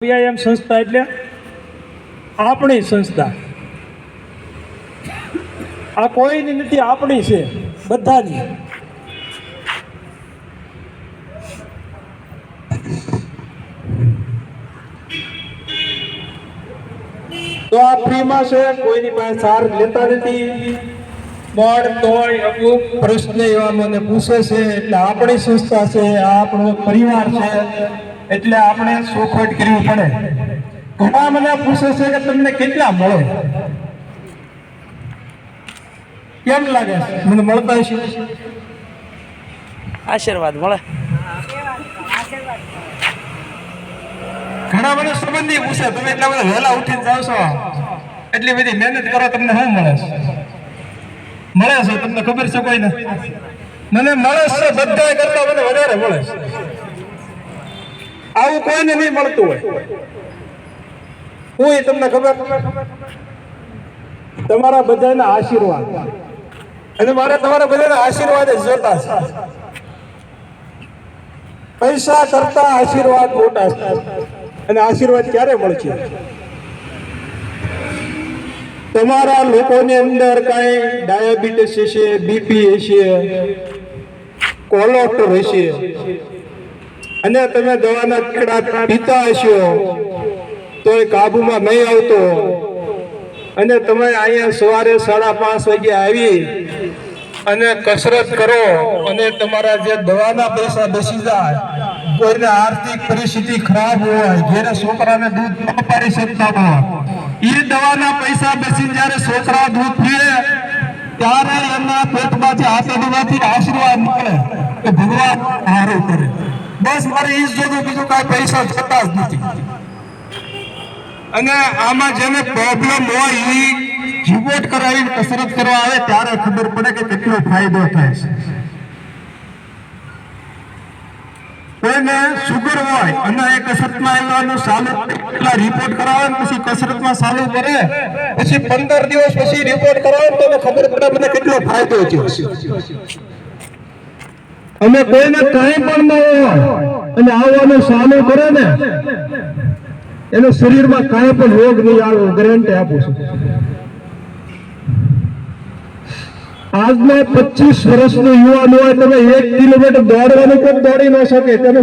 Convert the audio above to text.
વ્યાયામ સંસ્થા એટલે આપણી સંસ્થા. આ કોઈની નથી, આપણી છે, બધાની. તો આ ફ્રીમાં છે, કોઈની પાસે સાર લેતા નથી. પણ તોય અમુક પ્રશ્ન એવા મને પૂછે છે, એટલે આપણી સંસ્થા છે, આ આપણો પરિવાર છે, એટલે આપણે ચોખવટ કરવી પડે. ઘણા મને પૂછે છે કે તમને કેટલા મળે, કેમ લાગે મને મળતા હશે? આશીર્વાદ મળે. ઘણા મને સંબંધી પૂછે તમે એટલા બધા વહેલા ઉઠીને જાવ છો, એટલી બધી મહેનત કરો, તમને શું મળે છે? મળે છે તમને ખબર છે? કોઈને મને મળે છે, બધા કરતા મને વધારે મળે છે. આવું કોઈને નહીં મળતું હોય. હું તમને ખબર, તમારા બધાના આશીર્વાદ, અને મારે તમારા બધાના આશીર્વાદ જ જોતા છે. પૈસા કરતા આશીર્વાદ મોટા છે. અને આશીર્વાદ ક્યારે મળશે? તમારા લોકોની અંદર કઈ ડાયાબિટીસ હશે, બીપી હશે, કોલેસ્ટ્રોલ હશે, અને તમે દવાના ટીકડા પીતા હશો તો એ કાબુમાં નહીં આવતો, અને તમે અહીંયા સવારે 5:30 વાગે આવી અને કસરત કરો અને તમારા જે દવાના પૈસા બેસી જાય, કોઈને આર્થિક પરિસ્થિતિ ખરાબ હોય, ઘેરે છોકરાને દૂધ ન પાડી શકતા હોય, એ દવાના પૈસા બેસીને જયારે છોકરા દૂધ પીએ ત્યારે એમના પેટમાંથી આંતરડામાંથી આશીર્વાદ નીકળે કે ભગવાન સારું કરે. બસ મારે એ જ જોયું, બીજું કાંઈ પૈસા જતા જ નથી. અને આમાં જેને પ્રોબ્લેમ હોય એ રિપોર્ટ કરાવીને કસરત કરવા આવે ત્યારે ખબર પડે કે કેટલો ફાયદો થાય છે. કોઈને શુગર હોય અને એ કસરતમાં આવવાનું ચાલુ, એટલા રિપોર્ટ કરાવે પછી કસરતમાં ચાલુ કરે, પછી 15 દિવસ પછી રિપોર્ટ કરાવે તો ખબર પડે મને કેટલો ફાયદો થયો છે. અને કોઈને કાંઈ પણ ન હોય અને આવવાનું ચાલુ કરે ને, એના શરીરમાં કાંઈ પણ રોગ નહીં આવે, ગેરંટી આપું છું. આજના 25 વર્ષનો યુવાન હોય, તમે 1 કિલોમીટર દોડવાનું પણ દોડી ન શકે. તમે